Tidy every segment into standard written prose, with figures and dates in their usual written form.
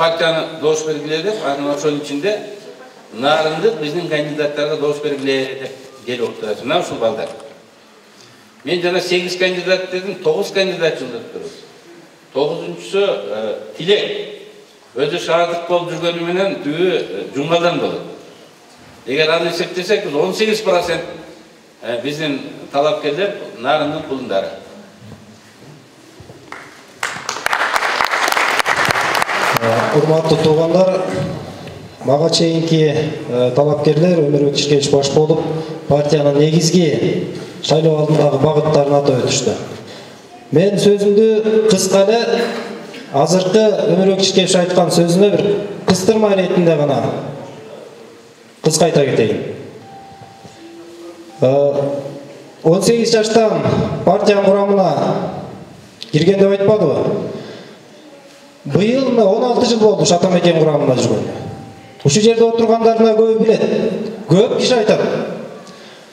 партияны добуш бергиле деп, анын ошонун ичинде нарындык биздин кандидаттарга добуш бергиле деп келип отурат. Мына ушул балдар. Мен жана 8 кандидат дедим, 9 кандидат жылдап турабыз. 9-нчусу Тилек. Өзү шаардык болуп жүргөнү менен түбү Жумгадан болот. Эгер аны эсептесек, 18% биздин талапкерлер нарындын кулундары. Урматтуу туугандар, мага чейинки талапкерлер Өмүрбек Ишкевич баш болуп, партиянын негизги шайлоо алдындагы багыттарын атап өтүштү. Мен сөзүмдү кыска эле азыркы Өмүрбек Ишкевич айткан сөзүнө бир кыстырма иретинде гана кыска айта кетейин. 18 жаштан партиянын курамына кирген деп айтпадыбы? Быйыл 16 жыл болду Атамекен курамында жүргөн. Ушул жерде отургандарына көбү билет. Көп киши айтат.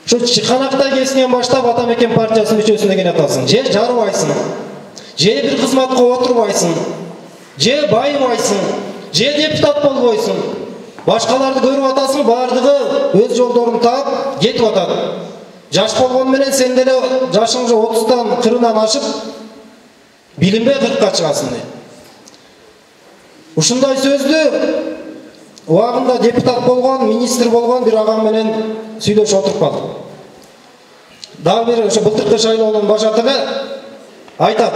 Şu çıkanakta kesken başta Атамекен партиясының мүчөсүнө келе атасың. Же жарыбайсың, же бир кызматка отурбайсың, же байыбайсың, же депутат болбойсың. Башкаларды көрүп атасың, бардыгы өз жолдорун таап кетип атат. Жаш болгон менен сен деле жашың 30-тан 40-нан ашып, билинбей 40-ка чыгасың. Ушундай сөздү убагында депутат болгон, министр болгон бир агам менен сүйлөшүп отуруп калдык. Дагы бир ошо былтыркы шайлоонун башаты эле айтат: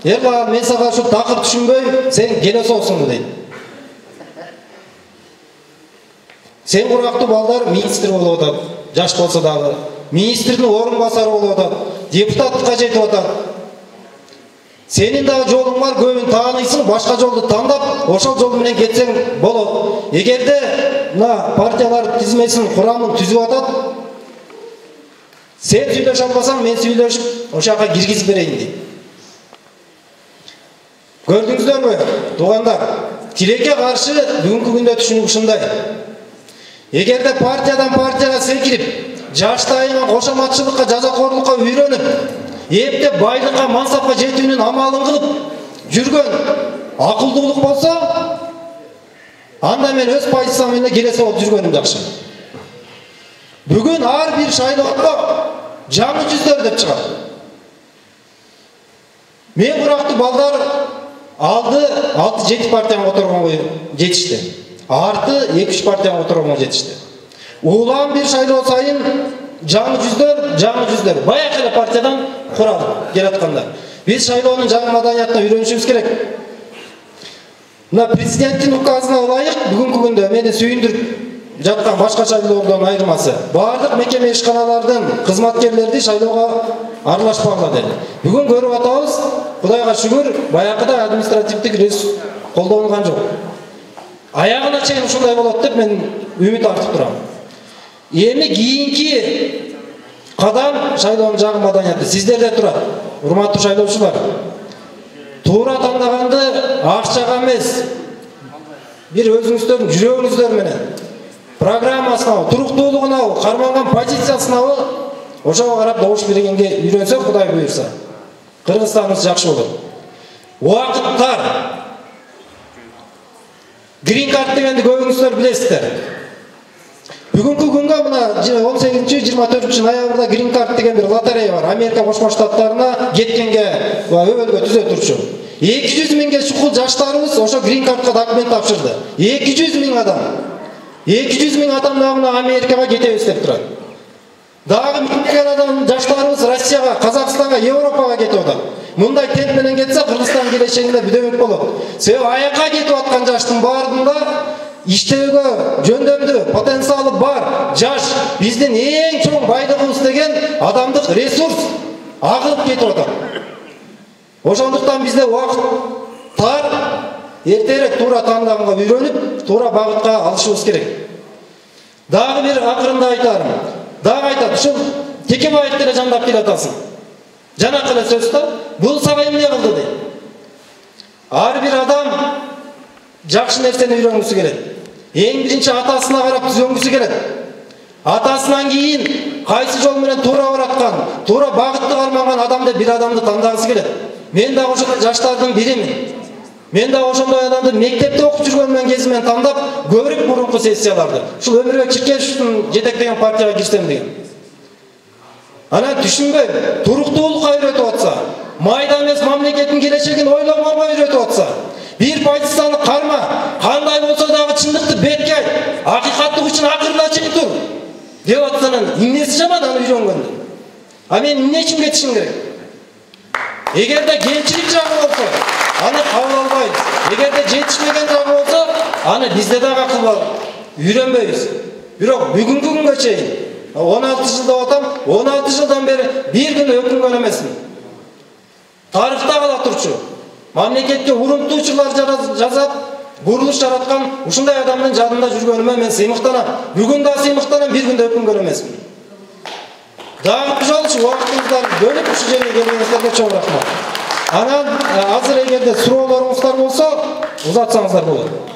"Эрла, мен сага ушу такыр түшүнбөй, сен келесоосуңбу" дейт. Сен курактуу балдар министр болуп атат, жаш болсо дагы, министрдин орун басары болуп атат, депутаттыкка жетип атат. Senin daha жолуң бар, көбүн тааныйсың, башка жолду тандап, ошол жол менен кетсең болот. Эгерде мына партиялар тизмесин, курамын түзүп атат, сен сүйлөшө албасаң, мен сүйлөшүп, ошол жака киргизип берейин дейт. Көрдүңүздөрбү, туугандар? Тилекке каршы бүгүнкү күндө түшүнүк ушундай. Эгерде партиядан партияга секирип, жаштайыңа кошоматчылыкка, жазакорлукка үйрөнүп, эптеп байлыкка, мансапка жетүүнүн амалын кылып жүргөн акылдуулук болсо, анда мен өз позициям менен келесе болуп жүргөнүм жакшы. Бүгүн ар бир шайлоодо жаңы жүздөр деп чыгат. Мен курактуу балдар алды 6-7 партияга отурганга жетишти. Арты 2-3 партияга отурганга жетишти. Улам бир шайлоо сайын жаңы жүздөр баягы эле партиядан куралып келаткандар. Биз шайлоонун жаңы маданиятына үйрөнүшүбүз керек. Мына президенттин указына ылайык бүгүнкү күндө мени сүйүндүрүп жаткан башка шайлоолордон айырмасы, бардык мекеме ишканалардын кызматкерлерди шайлоого аралашпагыла деди. Бүгүн көрүп атабыз, Кудайга шүгүр, баягыдай административдик ресурс колдонулган жок. Аягына чейин ушундай болот деп мен үмүт артып турам. Эми кийинки кадам шайлоонун жаңы маданияты сиздерде турат. Урматтуу шайлоочулар, туура тандаганды акчага эмес, бир өзүңүздөрдүн жүрөгүңүздөр менен, программасына, туруктуулугуна, карманган позициясына ошого карап добуш бергенге үйрөнсөк, Кудай буйрса, Кыргызстаныбыз жакшы болот. Убакыттар. Green card дегенди көбүңүздөр билесиздер. Бүгүнкү күнгө мына 18-24 ноябрда Green Card деген бир лотерея бар. Америка Кошмо Штаттарына кеткенге ва өбөлгө түзө турчу. 200 миңге чукул жаштарыбыз ошо Green Cardга документ тапшырды. 200 миң адам. 200 миң адам дагы Америкага кетебиз деп турат. Дагы миңдеген адам жаштарыбыз Россияга, Казакстанга, Европага кетип атат. Мындай темп менен кетсе Кыргызстан келечегинде бүдөмөк болот. Себеби аяка кетип аткан жаштын баарында иштөөгө жөндөмдүү потенциалы бар жаш, биздин эң чоң байлыгыбыз деген адамдык ресурс агылып кетип атат. Ошондуктан бизде убакыт тар, эртерээк туура тандоого үйрөнүп, туура багытка алышыбыз керек. Дагы бир акырында айтарым. Дагы айтат, ушул Текебаев деле жандап келе атасың. Жанакы эле сөз да, бул сага эмне кылды дейт. Ар бир адам жакшы нерсени үйрөнгүсү келет. Эң биринчи атасына карап түзөнгүсү келет. Атасынан кийин кайсы жол менен туура бараткан, туура багытты карманган адамды бир адамды тандагысы келет. Мен дагы ошол жаштардын биримин. Мен да ошондой адамды мектепте окуп жүргөнмөн кезимен тандап, көбүрөөк мурунку сессияларды. Ушул Өмүрбек Чиркешевдин жетектеген партияга кирсем деген. Анан түшүнбөйм, туруктуулукка үйрөтүп атса, майда эмес мамлекеттин келечегин ойлогонго үйрөтүп атса, бир позицияны карма, кандай болсо дагы чындыкты бетке айт, акыйкаттык үчүн акырына чейин тур деп атсанын эмнеси жаман аны үйрөнгөндү. А мен эмне үчүн кетишим керек? Эгерде кемчилик жагы болсо, аны кабыл албайбыз. Эгерде жетишмеген жагы болсо, аны бизде дагы акыл үйрөнбөйбүз. Бирок бүгүнкү күнгө чейин 16 жылда отам, 16 жылдан бери бир күн өкүнгөн эмесмин. Тарыхта кала турчу, мамлекетке урунтуучулар жазат, бурулуш жараткан ушундай адамдын жадында жүргөнүмө мен сыймыктанам. Бүгүн да сыймыктанам, бир күндө өкүнгөн эмесмин. Дагы жолчу убактыңыздарды бөлүп ушу жерге келгениңиздерге чоң рахмат. Анан азыр эгерде суроолоруңуздар болсо, узатсаңыздар болот.